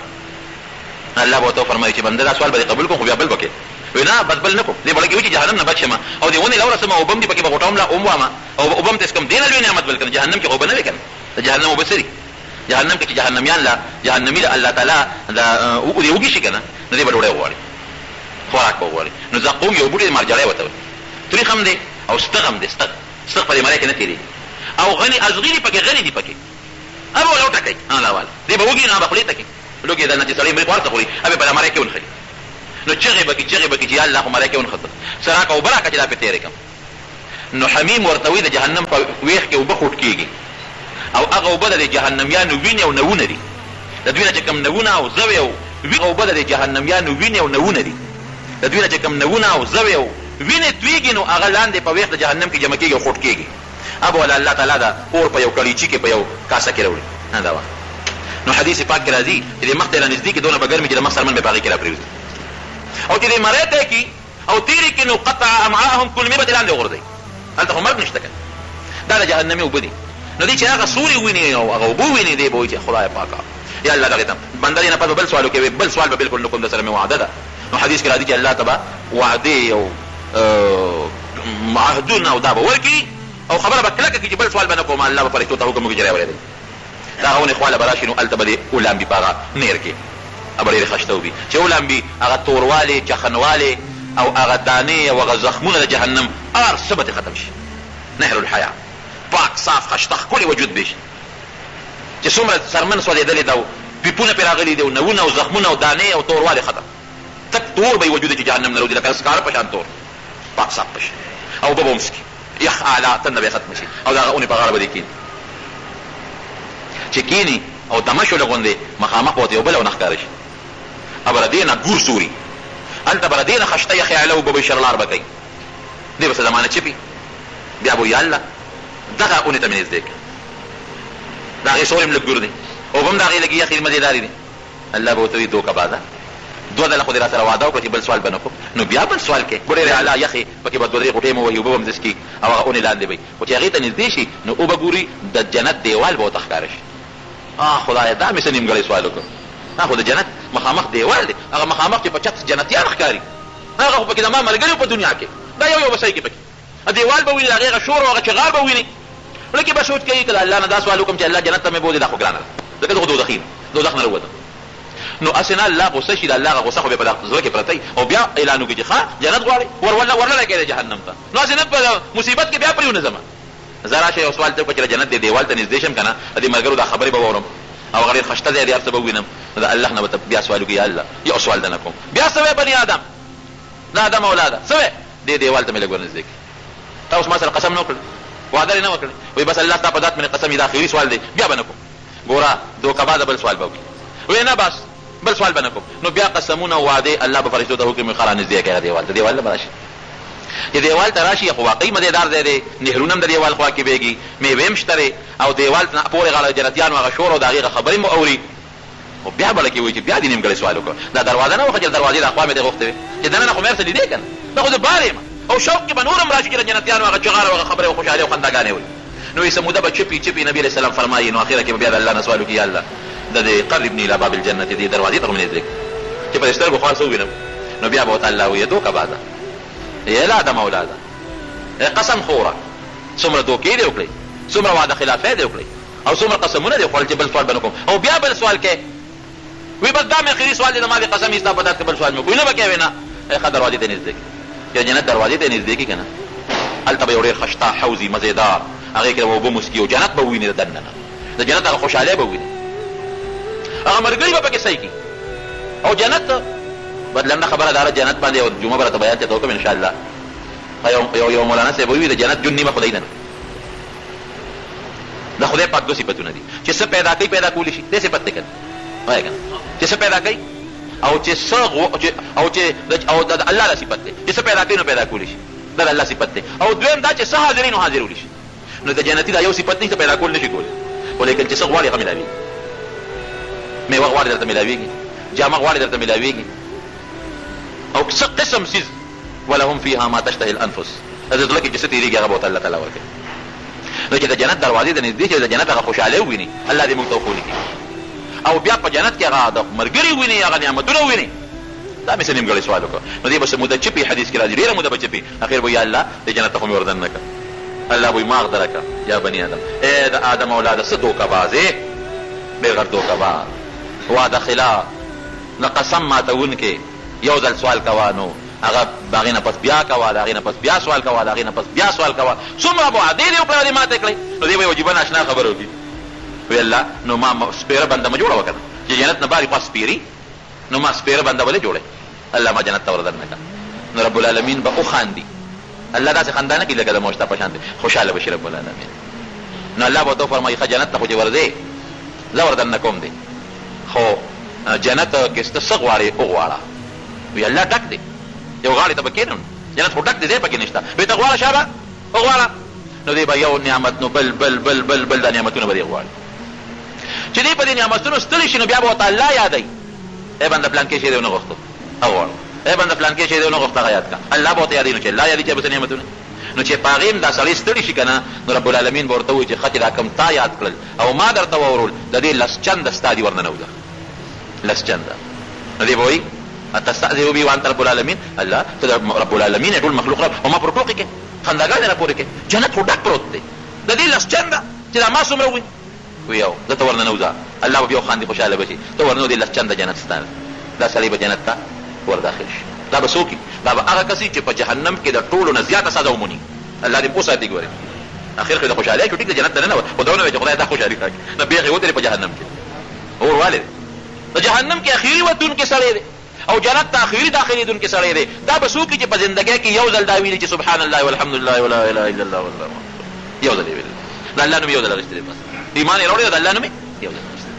الله به ورته وفرمایي چې بنده دا سوال به دې قبول کړم خو بیا بل به کې وی نه بس بل نه کوم دې بړه کې وي چې جهنم نه بچ شمه او دې ونې له ورسمه اوبه هم دي پکې به غوټوم له اوم وامه او اوبه هم تسکم دې نه لوی نعمت بل کنه جهنم کې اوبه نه وي کنه د جهنم اوبه څه دي جهنم کې چې جهنميان له جهنمي له الله تعالی دا دې وږي شي کنه نو دې به ډوډۍ وغواړي خوراک به وغواړي. نو زقوم یو بوټی مرجړی ورته وایي تریخ هم دی او ستغ هم دی ستغ په دې مرۍ کې نه تېرېږي او غني ازغي دي پکې غني دي پکې ابه ولا وټکئ الله والا دې به وږي نه به خولې ته کې لوګې دا نه چې سړی مرۍ ورته خوري ابه په دې مرۍ کې ونښلي نو چغې به کې چې الله خو مرۍ کې ونښته سراکه اوبه راکړه چې دا پې تېرې کړم. نو حمیم ورته وایي د جهنم په ویښ کې اوبه خوټ کېږي او هغه اوبه د جهنمیانو وینې او نوونه دي د دوی نه چې کوم نوونه او زوی او اوبه د جهنمیانو وینې او نوونه دي د دوی نه چې کوم نوونه او زوی او وینې تویږي نو هغه لاندې په ویښ د جهنم کې جمع کېږي او خوټ کېږي ابه ولا الله تعالی دا اور په یو کړیچي کې په یو کاسه کې راوړي نه دا نو حدیث پاک کې راځي چې د مخ ته رانږدې کې دونه به ګرمي چې د مخ سرمن به په هغې کې راپرېوځي او چې دې مرۍ ته کي او تېرې کړي نو قطع امعاءهم کلمې به دې لاندې وغورځوي هلته خو مرګ نشته که دا د جهنمي اوبه دي. نو دې چې هغه سوري ویني او هغه اوبه ویني دی به وایي چې خدای پاکه یا الله دغې ته بنده دې نه پس به بل سوال وکوي بل سوال به بلکل نه کوم د سره مې وعده ده. نو حدیث کې راځي چې الله ته به وعدې او معهدونه او دا به ورکړي او خبره به کلکه کړي چې بل سوال به نه کوم الله به فرښتو ته حکم وکړي چې راولېږي دا هغه ونې خواله به راشي نو هلته به دې ولامبي په هغه نیر کې ابه ډېرې خشته وبي چې ولامبي هغه توروالی چخنوالی او هغه دانې او هغه زخمونه د جهنم هر څه به دې ختم شي نهر الحیا پاک صاف خشته ښکلی وجود به شي چې څومره سرمن سوځېدلې ده او پیپونه پرې راغلي دي او نوونه او زخمونه او دانې او توروالی ختم تک تور به یې وجود چې جهنم نه روځي لکه سکاره په شان تور پاک صاف به شي او اوبه به هم څکي یخ اعلی تنده به یې ختمه شي او د هغه اونې په غاړه به دې کښېني چې کښېني او دمه شوله غوندې مخامخ به ورته یو بله ونه ښکاره شي ابره دې نه ګور سوري هلته به دې نه خشته یخې اعلی اوبه به شرلار به کوي دې به څه زمانه چپي بیا به وایي الله دغه اونې ته مې نږدې کړه د هغې سور هم لږ ګور دی اوبه هم د هغې لږې یخې مزېدارې دي الله به ورته وایي دوکه باده دوه ځله خو دې را سره وعده وکړه چې بل سوال به نه کوم نو بیا بل سوال کوې ګورې اعلی یخې پکې به دوه درې غوټې مو وهي اوبه به هم دسکي او هغه اونې لاندې به وي خو چې هغې ته نږدې شي نو اوبه ګوري د جنت دیوال به ورته ښکاره شي خدایه دا مې څه نیمګړی سوال وکړ خو د جنت مخامخ دیوال دی هغه مخامخ چې په چت جنتیان ښکاري هغه خو پکې زما ملګري په دنیا کې دا یو بسۍ کې پکې دیوال به ویني د هغې هغه شور او هغه چغار به ویني لکه به سوچ کوي که د الله نه دا سوال وکړم چې الله جنت ته مې بولې دا خو ګرانه ده ځکه زه خو دوزخ نه راووتم نو هسې نه الله غصه شي د الله هغه غصه خو بیا په زړه کې پرته او بیا اعلان وکړي چې ښه جنت غواړې ورللی کوې د جهنم ته نو هسې نه په مصیبت کې بیا پرې ونه ځمه زه راشه یو سوال ته وکړه چې د جنت دې دیوال ته نږدې شم که نه د دې ملګرو دا خبرې به واورم او هغه ډېر خشته ځای دی هر څه به ووینم نو د الله نه به بیا سوال وکړي یا الله یو سوال ده نه کوم بیا څه وی بني آدم د آدم اولاده څه وی دې دیوال ته مې لږ ورنږدې کړي تا اوس ما سره قسم نه وکړې وعده دې نه وکړې وایي بس الله ستا په ذات مې قسم دا اخري سوال دی بیا به نه کوم ګوره دوکه باده بل سوال به وکړي وایي نه بس بل سوال به نه کوم نو بیا قسمونه او وعدې الله به فرشتو ته حکم وکړي خلا نږدې کړه دیوال ته دیوال نه به راشي چې دیوال ته راشي خو واقعي مزېدار ځای دی نهرونه هم د دیوال خوا کې بېږي میوې هم شته او دیوال نه پورې غاړه جنتیانو هغه شور او د هغې خبرې مو اوري خو بیا بله کې وایي چې بیا دې نیمګړی سوال وکړه دا دروازه نه وخه چې دروازې د اخوا مې دې غوښتې وې چې دننه خو مې هر څه لیدې که نه دا خو زه بار یم او شوق کې به نور هم راشي چې د جنتیانو هغه چغار او هغه خبرې او خوشحالۍ او خنداګانې وایي نو یې سموده به چپي نبي علیه السلام فرمایي نو اخره کې به بیا د الله نه سوال وکړي یا الله د دې قربني الى باب الجنة دې دروازې ته مې نږدې چې په دې سترګو خوا څه ووینم نو بیا به ورته الله وایي دوکه باده یا لا آدم اولاده قسم خوره څومره دوکې دې وکړې څومره وعده خلافۍ دې وکړې او څومره قسمونه دې وخوړل چې بل سوال به نه کوم او بیا بل سوال کې وی بس دا مې اخري سوال دی زما دې قسم یې ستا په ذات کې بل سوال مې وکړو نه به کوې نه ښه دروازې ته نږدې کړي چې جنت دروازې ته نږدې کړي که نه هلته به یو ډېر خشته حوضي مزېدار هغې کې به اوبه مسکي او جنت به وویني د دننه د جنت هغه خوشحالۍ به وویني هغه ملګري به پکې صحیح کړي او جنت بدلنده خبره داره جنت باندې یو جمعه به راته بیان چېته وکړم انشاءالله یو مولانا صاحب ووي د جنت جون نیمه خدای نه د خدای پاک دو صفتونه دي چې څه پیدا کوي پیدا کولی شي دې صفت دی که نه وایه که نه چې څه پیدا کوي او چې د الله د صفت دی چې څه پیدا کوي نو پیدا کولی شي، دا د الله صفت دی. او دویم دا چې څه حاضري نو حاضرولی شي. نو د جنتي دا یو صفت نه پیدا کول نشي کولی، ولیکن چې څه غواړي هغه ملاوي، میوه غواړي درته ملاویږي، جامه غواړي درته ملاویږي، او څه قسم څیز ولهم فيها ما تشتهي الانفس، د زړه کې چې څه تېرېږي هغه به ورته الله تعالی ورکوي. نو چې د جنت دروازې د نږدې چې د جنت هغه خوشحالۍ وویني، الله دې موږ ته وښولي کړي، او بیا په جنت کې هغه د ملګري وویني، هغه نعمتونه وویني. دا مې څه نیمګړی سوال وکړه. نو دې به څه موده چپي، حدیث کې راځي ډېره موده به چپي، اخر به یا الله د جنت ته خو مې وردن نه کړه. الله به ما اغدرک یا بني آدم، ای د آدم اولاده څه دوکهباز یې، ډېر غټ دوکهباز، وعده خلاف، نه قسم ماتونکی، یو ځل سوال کوه نو هغه د هغې نه پس بیا کوه، د هغې نه پس بیا سوال کوه، د هغې نه پس بیا سوال کوه، څومره وعدې دې وکړې او دې ماتې کړې. نو دې به یې وجیبه ناشنا خبره وکړي، وی الله نو ما سپېره بنده مه جوړه وه که نه، چې جنت نه باري خوا سپېري، نو ما سپېره بنده ولې جوړې، الله ما جنت ته وردن نه کړه. نو رب العالمین به وخاندي، الله داسې خندا نه کړي لکه د موجته په شان دی، خوشحاله به شي رب العالمین. نو الله به ورته وفرمایي ښه جنت ته خو چې ورځې زه وردن نه کوم دی، خو جنت کې سته څه غواړې وغواړه. وی الله ډک دی، یو غاړې ته به کښېنم، جنت خو ډک دی، ځای پکې نشته، وی ته غواړه شابه وغواړه. نو دی به یو نعمت نو بل بل بل بل بل دا نعمتونه به دی غواړي. چې دی په دې نعمتونو ستړي شي نو بیا به ورته الله یادوي، ای بنده پلانکې شی دی ونه غوښتو هغه غواړو، ای بنده پلانکې شی دی ونه غوښته هغه یاد کړه. الله به ورته یادوي. نو چې الله یادوي چې به څه نعمتونه، نو چې په هغې هم دا سړی ستړي شي که نه، نو رب العالمین به ورته ووایي چې ښه چې دا کوم تا یاد کړل او ما درته واورول، د دې لس چنده ستا دي ورننوځه، لس چنده. نو دی به وایي تستهزئ بي وانت رب العالمین، الله ته رب العالمین ټول مخلوق رب او ما پر ټوکې کې خنداګانې راپورې کې، جنت خو ډک پروت دی، د دې لس چنده چې دا ما څومره وي، وی یو زه ته ورننوځه، الله به بیا خاندي خوشحاله به شي، ته ورننو دې لس چنده جنت ستا ده، دا سړی به جنت ته ورداخل شي. دا به څوک وي؟ دا به هغه کس چې په جهنم کې د ټولو نه زیاته سزا وموني. الله دې پوه ساتي. ګورې اخر کې د خوشحالۍ شو، ټیک د جنت ته ننوت، خو دا ونه وایي چې خدای دا خوشحالي راکړي، نه بېخي ودرې په جهنم کې، اور والې دی د جهنم کې اخري وتونکی سړی دی، او جنت ته اخري داخلېدونکی سړی دی. دا به څوک چې په زندګۍ کې یو ځل دا ویلي چې سبحان الله والحمد لله ولا اله الا الله والله، یو ځل یې ویلي، د الله نوم یو ځل اخیستی دی، بس ایمان یې راوړی او د الله نوم یې یو ځل اخیستی.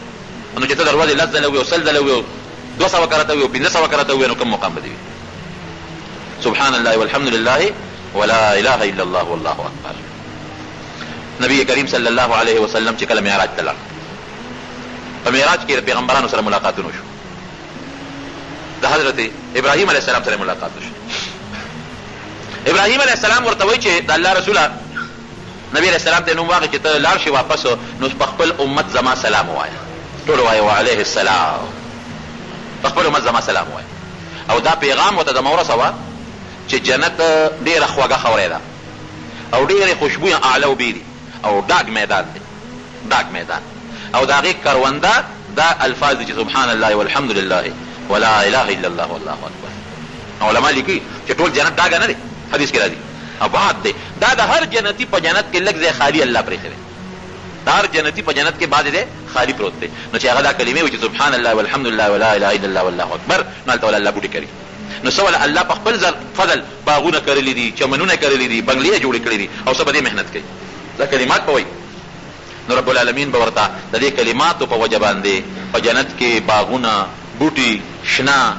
نو چې ته د ورځې لس ځله ووي او سل ځله ووي او 200 کرته ووي او 500 کرته ووي، نو کوم مقام به دې وي؟ سبحان الله والحمد لله ولا اله الا الله والله اکبر. نبی کریم صلی الله علیه وسلم چې کله معراج ته لاړ، په معراج کې د پیغمبرانو سره ملاقاتونه شو، د حضرت ابراهیم علیه السلام سره ملاقات وشو. ابراهیم علیه السلام ورته وایي چې د الله رسوله نبی علیه السلام ته نوم واخلې چې ته لاړ شي واپس، نو په خپل امت زما سلام ووایه، ټول وایه وعلیه السلام، په خپل امت زما سلام ووایه. او دا پیغام ورته د مورثه چې جنت ډېره خوږه خاوره ده او ډېرې خوشبویه اعلی او بې دي او ډاګ میدان دی، ډاګ میدان، او د هغې کرونده دا الفاظ دي چې سبحان الله والحمد لله ولا اله الا الله والله اکبر. علما لیکي چې ټول جنت ډاګه نه دی، حدیث کې راځي آباد دی، دا د هر جنتي په جنت کې لږ ځای خالي الله پرېښی دی، د هر جنتي په جنت کې بعضې ځای خالي پروت دی. نو چې هغه دا کلمې وي چې سبحان الله والحمد لله ولا اله الا الله والله اکبر، نو هلته الله بوټي کوي. نو څه ولا الله په خپل فضل باغونه کرلي دي، چمنونه کرلي دي، بنګلې جوړې کړې دي، او څه به دې محنت کوي، دا کلمات به وایي. نو رب العالمین به ورته د دې کلماتو په وجه باندې په جنت کې باغونه، بوټي، شنه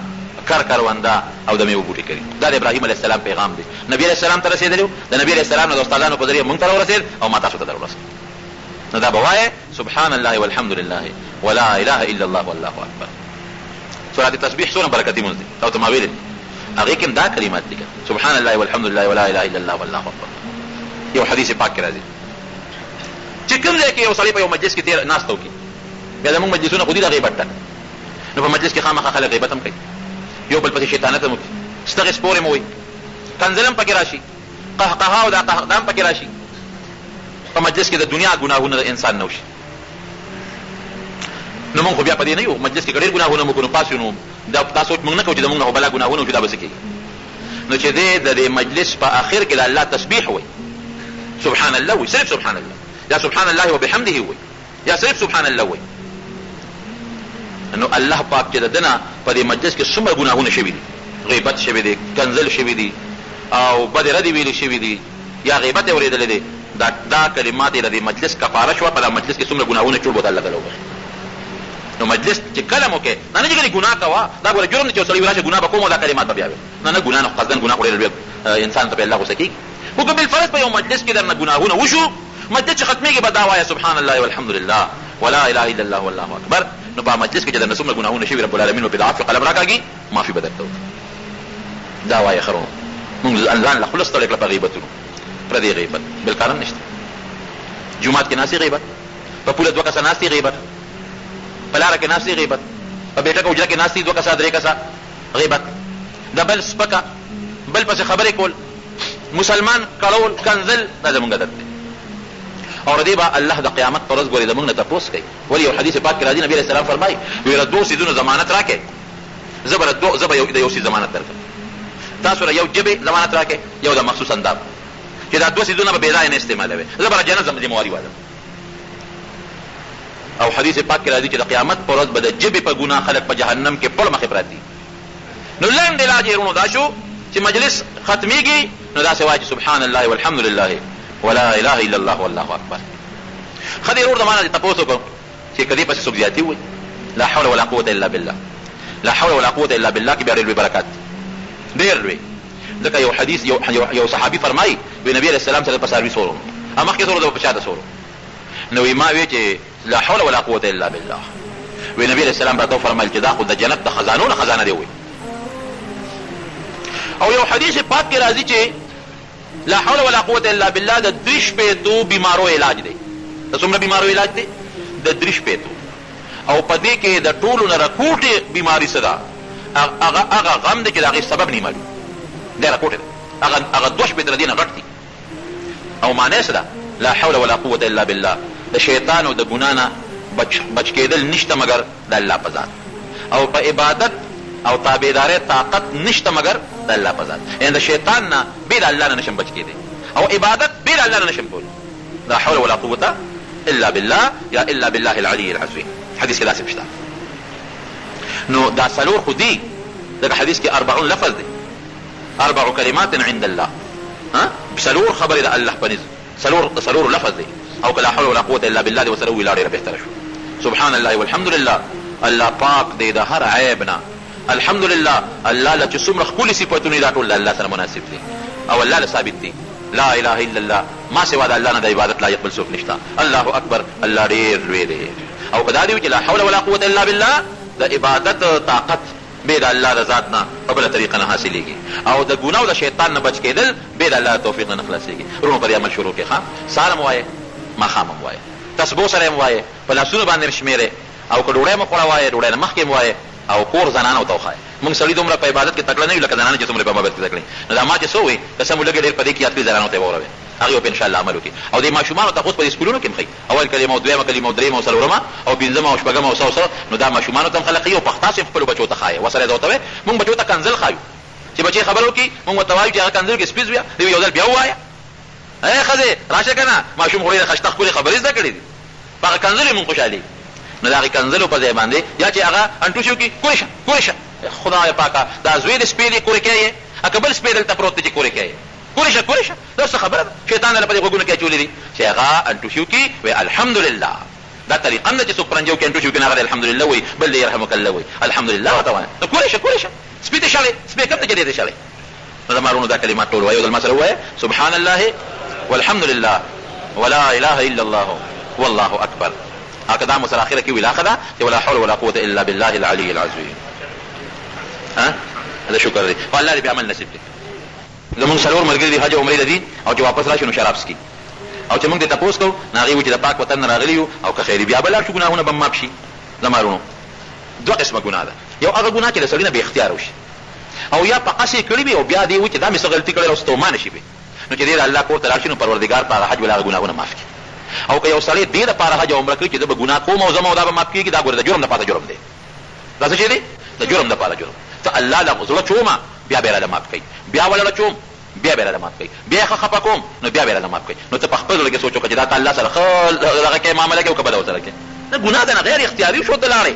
کرونده او د میوو بوټي کوي. دا د ابراهیم علیه السلام پیغام دی، نبی علیه السلام ته رسېدلی و، د نبی علیه السلام نه د استادانو په ذریعه موږ ته راورسېد او ما تاسو ته درورسېد. نو دا به وایې سبحان الله والحمد لله ولا اله الا الله والله اکبر. سورت تسبیح څونه برکتي مونځ دی، او ته ما ویلې هغې کې هم دا کلمات دي، سبحان الله والحمد لله ولا اله الا الله والله اکبر. یو حدیث پاک کې راځي چې کوم ځای کې یو سړی په یو مجلس کې تېر ناسته وکړي، بیا زموږ مجلسونه خو دي د غیبت ډک، نو په مجلس کې خامخا خلک غیبت هم کوي، یو بل پسې شیطانت هم وکړي، ستغې سپورې مو وایي، کنځل هم پکې راشي، قهقها او دا قهقه هم پکې راشي، په مجلس کې د دنیا ګناهونه د انسان نه وشي. نو مونږ خو بیا په دې نه یو، مجلس کې که ډېر ګناهونه مو کړو پاس یو، نو دا سوچ مونږ نه کوو چې زمونږ نه خو بلا ګناهونه وشي، دا به څه کېږي. نو چې دی د دې مجلس په آخر کې د الله تسبیح وایي، سبحان الله وایي، صرف سبحان الله، یا سبحان الله وبحمده وایي، یا صرف سبحان الله وایي. نو الله پاک چې د ده نه په دې مجلس کې څومره ګناهونه شوي دي، غیبت شوي دي، کنځل شوي دي، او بدې ردې ویلې شوي دي، یا غیبت یې اورېدلی دی، دا کلمات یې د دې مجلس کفاره شوه، په دا مجلس کې څومره ګناهونه چول به د الله تعالی وبخي. نو مجلس چې کله مو کې نه نه چې ګناه کوه دا ګوره جرم دی چې سړی راشه ګناه به کوم او دا کلمات به بیا وي نه نه ګناه نه قصدن ګناه کړی انسان ته په الله غوسه کېږي خو که بالفرض په یو مجلس کې درنه ګناهونه وشو مجلس چې ختمېږي به دا وایه سبحان الله والحمد لله ولا اله الا الله والله اکبر نو په مجلس کې چې درنه څومره ګناهونه شوي رب العالمین به د عفو قلم راکاږي معافي به درته وکړي دا وایه ښه مونږ ځان له خلص ستړی کړه په غیبتونو پردې غیبت بل کارن نشته جومات کې ناستې غیبت په پوله دوه کسه ناستې غیبت په لاره کې ناستې غیبت په بیټه کې حجره کې ناستې دوه کسه درې کسه غیبت د بل سپکه بل پسې خبرې کول مسلمان کړول کنزل دا زمونږ عادت دی او ردی با الله د قیامت پر ورځ ګوري زمونږ نه تپوس کوي ولې یو حدیث پاک کې راځي نبی علیه السلام فرمایي ویل دوه څیزونو ضمانت راکړئ زه به یو څیز ضمانت درکړم تاسو را یو جبې ضمانت راکړئ یو د مخصوص اندام چې دا دوه څیزونه به بې ځایه نه استعمالوي زه به جنت ذمواري والم او حدیث پاک کې راځي چې د قیامت پر ورځ به د جبې په ګناه خلک په جهنم کې پړ مخې پراته دي نو لاندې علاج یې ورونو دا شو چې مجلس ختمېږي نو داسې وایي سبحان الله والحمد لله ولا اله الا الله والله اکبر ښه دی ورور د مانه تپوس وکړو چې که دې پسې څوک زیاتي ووایي لا حول ولا قوة الا بالله لا حول ولا قوة الا بالله کې بیا ډېر لوی برکات ډېر لوی ځکه یو حدیث یو صحابي فرمایي وی نبي علیه السلام سره په سروي سورو مخکې سورو د په شاته سورو نو وی ما وی چې لا حول ولا قوة الا بالله وی نبي علیه السلام راته وفرمایل چې دا خو د جنت د خزانو نه خزانه دی وی او یو حدیث پاک کې راځي چې لا حول ولا قوة الا بالله د 3 شپېتو بیمارو علاج دی د څومره بیمارو علاج دی د 3 شپېتو او په دې کې د ټولو نه راکوټې بیماري څه ده هغه غم دی چې د هغې سبب نه معلوم دی راکوټې ده هغه 2 شپېته له دې نه غټ دي او معنی څه ده لا حول ولا قوة الا بالله د شیطان او د ګناه نه بچ کېدل نشته مګر د الله په ذات او په عبادت او تابعدارۍ طاقت نشته مګر د الله په ذات یعنې د شیطان نه بې د الله نه نشم بچ کېدی او عبادت بې د الله نه نشم کولی لا حول ولا قوة الا بالله یا الا بالله العلي العظيم حدیث کې داسې شته نو دا څلور خو دي ځکه حدیث کې 40 لفظ دی 4 کلمات عند الله څلور خبرې د الله په نزد څلور لفظ دی او که لا حول ولا قوة الا بالله دی ورسره وویل ډېره بهتره شو سبحان الله والحمد لله الله پاک دی د هر عیب نه الحمد لله الله له چې څومره ښکلي صفتونه دا ټول د الله سره مناسب دي او الله له ثابت دي لا اله الا الله ما سوا د الله نه د عبادت لایق بل څوک نشته الله اکبر الله ډېر لوی دی او که دا دی چې لا حول ولا قوة الا بالله د عبادت طاقت بې د الله د ذات نه په بله طریقه نه حاصلېږي او د ګناه او د شیطان نه بچ کېدل بې د الله د توفیق نه خلاصېږي ورونو په دې عمل شروع کړې ښه سهار هم وایې ماښام هم وایې تسبو سره هم وایې په لاسونو باندې هم شمېرې او که ډوډۍ مو خوړه وایې ډوډۍ نه مخکې هم وایې او کور زنانو ته وښایې موږ سړي دومره په عبادت کې تکړه نه یو لکه زنانه چې څومره په عبادت کې تکړه نو دا ما چې څه ووایي قسم ولګې ډېر په دې کې یاد کړي زنانو ته یې واوروې هغې به په انشاءالله عمل وکړي او دې ماشومانو ته اوس په دې سکولونو کې هم ښایي اول کلمه او دویمه کلمه او درېیمه او څلورمه او پنځمه او شپږمه او سره نو دا ماشومانو ته هم خلک ښایي او پخته صرف خپلو بچو ته ښایي وسره یې ته ورته وایې موږ بچو ته کنزل ښایو چې بچې خبره وکړي موږ ورته وایو چې هغه کنزل کې سپیز بیا دوی یو ځل بیا ووایه ای ښځې راشه که نه ماشوم خو ډېرې خشته ښکلې خبرې زده کړې دي په هغه کنزل یې موږ خوشحالېږو نو د هغې کنزلو په ځای باندې یا چې هغه انټوشي وکړي کورې شه کورې شه خدای پاکه دا زوی د سپی دی کورې کوې یې که بل سپی دلته پروت دی چې کورې کوې کورې شه کورې شه دا څه خبره ده شیطان دله په دې غوږونو کې اچولي دي چې هغه انټوشي وکړي وایي الحمدلله دا طریقه هم ده چې څوک پرنجه وکړي انټوشي وکړي نه هغه الحمدلله وایي بل دی یرحمک الله وایي الحمدلله ورته وایه نو کورې شه کورې شه سپي ته شړې سپی کوم ته چې دی ته شړې نو زما وروڼو دا کلمات ټول وایي او دلما سره ووایه سبحان الله والحمد لله ولا اله الا الله والله اکبر هکه دا مو سره اخره کې ویل ښه ده چې ولا حول ولا قوة الا بالله العلي العظيم دا شکر دی او الله دې بیا عمل نصیب کړي زمونږ څلور ملګري دي حج او عمرې ته دي او چې واپس راشي نو شراب څکي او چې موږ دې تپوس کوو نو هغې وایي چې د پاک وطن نه راغلي یو او که خیر بیا به لاړ شو ګناهونه به معاف شي زما وروڼو دوه قسمه ګناه ده یو هغه ګناه چې د سړي نه بې اختیاره وشي او یا په قصې کړي وي او بیا دې وایي چې دا مې څه غلطي کړې او ستومانه شي وي نو چې دې د الله کور ته لاړ شي نو پروردګار په هغه حج به هغه ګناهونه معاف کړي او که یو سړی دې دپاره حج او عمره کوي چې زه به ګناه کوم او زما او دا به معاف کېږي دا ګوره د جرم دپاره جرم دی دا څه شی دی د جرم دپاره جرم ته الله له زړه چومه بیا به یې راله معاف کوي بیا ولړه چوم بیا به یې راله معاف کوي بیا یې ښه خفه کوم نو بیا به یې راله معاف کوي نو ته په خپل زړه کې سوچ وکړه چې دا ته الله سره ښه دغه کې معامله کوي او که بده ورسره کوي نه ګناه ده نه غیر اختیاري شو ته لاړې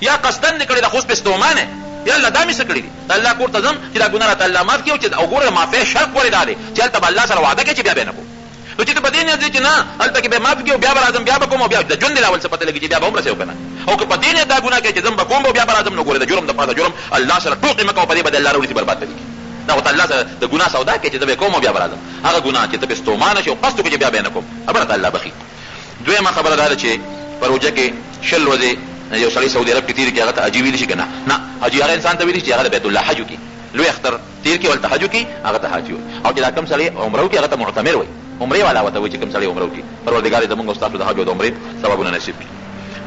یا قصدن دې کړې ده خو اوس پې ستومانې یا الله دا مې څه کړي دي د الله کور ته ځم چې دا ګناه راته الله معاف کړي او ګوره معافۍ شرط ولې دا دی چې هلته به الله سره وعده کوي چې بیا به یې نه کوم نو چې ته په دې نیت دی چې نه هلته کې به معاف کړي او بیا به راځم بیا به کوم او بیا د ژوند د لاول څه پته لګي چې بیا به هم رسې او که نه او که په دې نیت دا ګناه کوي چې زم به کوم او بیا به راځم نو ګورې د جرم دپاره د جرم الله سره ټوقې مه کوه په دې به د الله راونیسي برباد به دي دا خو ته الله سره د ګناه سودا کوي چې زه به کوم او بیا به راځم هغه ګناه چې ته پې ستومانه شي او قصد وکړې چې بیا به یې نه کوم خبره ته الله بخي دویمه خبره دا ده چې په روژه کې 20 ورځې یو سړی سعودي عرب کې تېرې کړي هغه ته حجي ویلی شي که نه حجي هغه انسان ته ویلی شي چې هغه د بیت الله حج وکړي لوی اختر تېر کړي ولته حج وکړي هغه ته حاجي وایي او چې دا کوم سړی عمره وکړي هغه ته معتمر وایي عمرې والا ورته وایي چې کوم سړی عمره وکړي پروردګار یې زموږ او ستاسو د حج او د عمرې ثوابونه نصیب کړي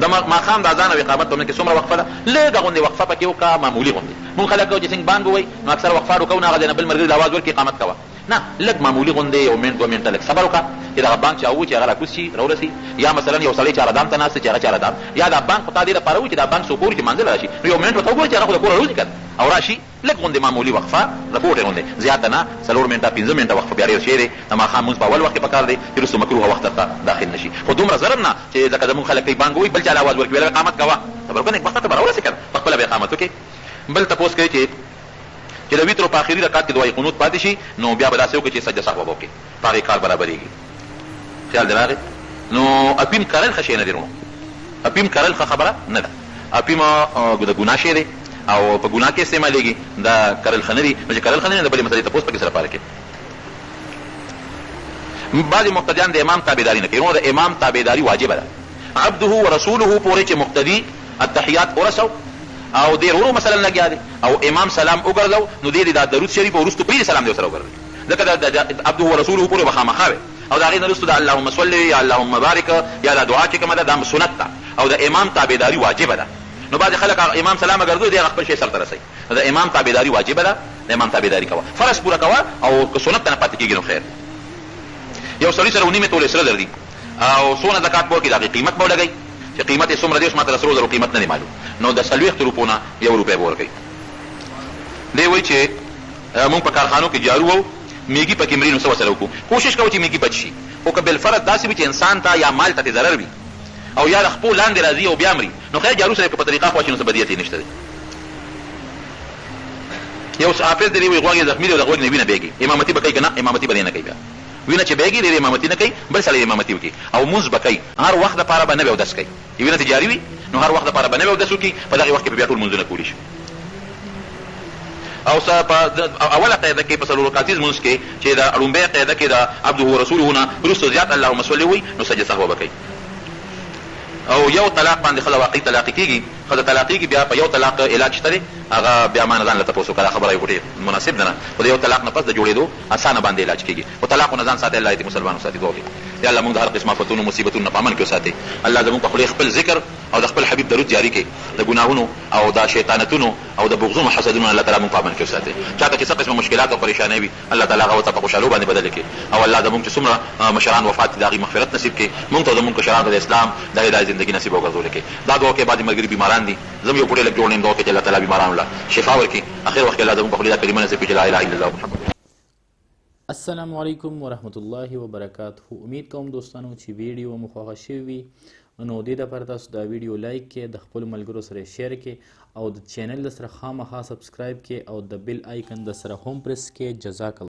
د ماښام د اذان او اقامت په منځ کې څومره وقفه ده لږه غوندې وقفه پکې وکړه معمولي غوندې مونږ خلک کوو چې څنګه بانګ ووایي نو اکثر وقفه وکړو نه هغه ځای نه بل ملګري د اواز ورکړي اقامت کوه نه لږ معمولي غوندې یو منټ 2 منټه لږ صبر وکړه چې دغه بانک چې هغه چې هغه راکوز شي راورسي یا مثلا یو سړی چارهدام ته ناست چې هغه چارهدام یا دا بانک په تا دې لپاره وي چې دا بانک څوک ګوري چې منزل راشي نو یو منټ ورته وګوري چې هغه خو د کوره روزي که او راشي لږ غوندې معمولي وقفه رپورټ یې غوندې زیاته نه 4 منټه 5 منټه وقفه بیا ډېر شی دی د ماښام مونځ په اول وخت کې پکار دی چې وروسته مکروه وخت ته داخل نه شي خو دومره ضرر نه چې لکه زموږ خلک کوي بانک وایي بل چا له اواز ورکړي ویل اقامت کوه خبر کنه وخت ته به راورسې که په خپله به اقامت وکړې بل تپوس کوي چې د ویترو په آخري رکعت کې دعای قنوت پاتې شي نو بیا به داسې وکړي چې سجده سهو به وکړي په هغې کار برابرېږي خیال دې راغی نو اپیم کرل ښه شی نه دی وروڼو اپیم کرل ښه خبره نه ده اپیم د ګناه شی دی او په ګناه کې استعمالېږي دا کرل ښه نه دي نو چې کرل ښه نه دي د بلې مسلې تپوس پکې سره پاره کړي بعضې مقتدیان د امام تابعداري نه کوي وروڼو د امام تابعداري واجبه ده عبده ورسوله پورې چې مقتدي التحیات ورسو او دې ورو مثلا لګیا دی او امام سلام وګرځو نو دې دا درود شریف وروسته پرې سلام دی سره وګرځي ځکه د عبده ورسوله پورې به خامخا وي او د هغې نه وروسته د اللهم صل یا اللهم بارک یا دا دعا چې کومه ده دا سنت ده او د امام تابعداري واجبه ده نو بعضې خلک امام سلام ګرځوي دی هغه خپل شی سرته رسوي د امام تابعداري واجبه ده د امام تابعداري کوه فرض پوره کوه او که سنت ته نه پاتې کېږي نو خیر یو سړي سره ونیمې تولې سره درځي او څونه زکات به ورکړي د هغې قیمت به ولګوي چې قیمت یې څومره دی اوس ما ته د 100 زرو قیمت نه دی معلوم نو د 40 روپو نه 1 روپۍ به ورکوي دی وایي چې مونږ په کارخانو کې جارو وو میږي پکې مري نو څه ورسره وکړو کوشش کوو چې میږي بچ شي خو که بالفرض داسې وي چې انسان ته یا مال ته ضرر وي او یا د خپو لاندې راځي او بیا مري نو خیر جارو سره په طریقه خوا شي نو څه بدیت یې نشته دی یو حافظ دی وایي غوږ یې زخمي دی او د غوږ نه وینه بهېږي امامتي به کوي که نه امامتي به دې نه کوي بیا وینه چې بهېږي ډېرې امامتي نه کوي بل سړی امامتي وکړي او مونځ به کوي هر وخت دپاره به نه به اودس کوي وینه چې جاري وي نو هر وخت دپاره به نه به اودس وکړي په دغې وخت کې به بیا ټول مونځونه کولی شي او اوله قاعده کې په څلورو رکعتیز مونځ کې چې د لومبۍ قاعده کې د عبده ورسوله نه وروسته زیات اللهم صل وي نو سجده سهوه به کوي او یو طلاق باندې ښځه واقعي طلاقي کېږي ښځه طلاقېږي بیا په یو طلاق علاج شته دی هغه بیا ما نه ځان له تپوس وکړه خبره یې خو ډېر مناسب ده نه خو د یو طلاق نه پس د جوړېدو اسانه باندې علاج کېږي خو طلاق نه ځان ساتي الله دې مسلمانو ساتي دعا وکړي یا الله موږ د هر قسم آفتونو مصیبتونو نه په امن کې وساتي الله زموږ په خولې خپل ذکر او د خپل حبیب درود جاري کړي د ګناهونو او د شیطانتونو او د بغضونو حسدونو الله تعالی موږ په امن کې وساتي چاته چې څه قسمه مشکلات او پریشانۍ وي الله تعالی هغه ورته په خوشحالو باندې بدل کړي او الله زموږ چې څومره مشران وفات دي د هغې مغفرت نصیب کړي موږ ته زموږ کشرانو د اسلام د هدایت زندګي نصیب وګرځولې کړي دا دعا کې بعضې ملګري بیماران دي زه یو پوټی لږ جوړ نیم دعا کې چې الله تعالی بیمارانو له شفا ورکړي اخر وخت کې الله زموږ په خولې دا کلمه نصیب کړي چې لا اله الا الله محمد. السلام علیکم ورحمت الله وبرکاته. امید کوم دوستانو چې ویډیو مو خوښه شوې وي نو دې دپاره تاسو دا ویډیو لایک کړئ د خپلو ملګرو سره شیر کړئ او د چینل سره خامخا سبسکرایب کړئ او د بیل آیکن د سره هم پرس کړئ. جزاک الله.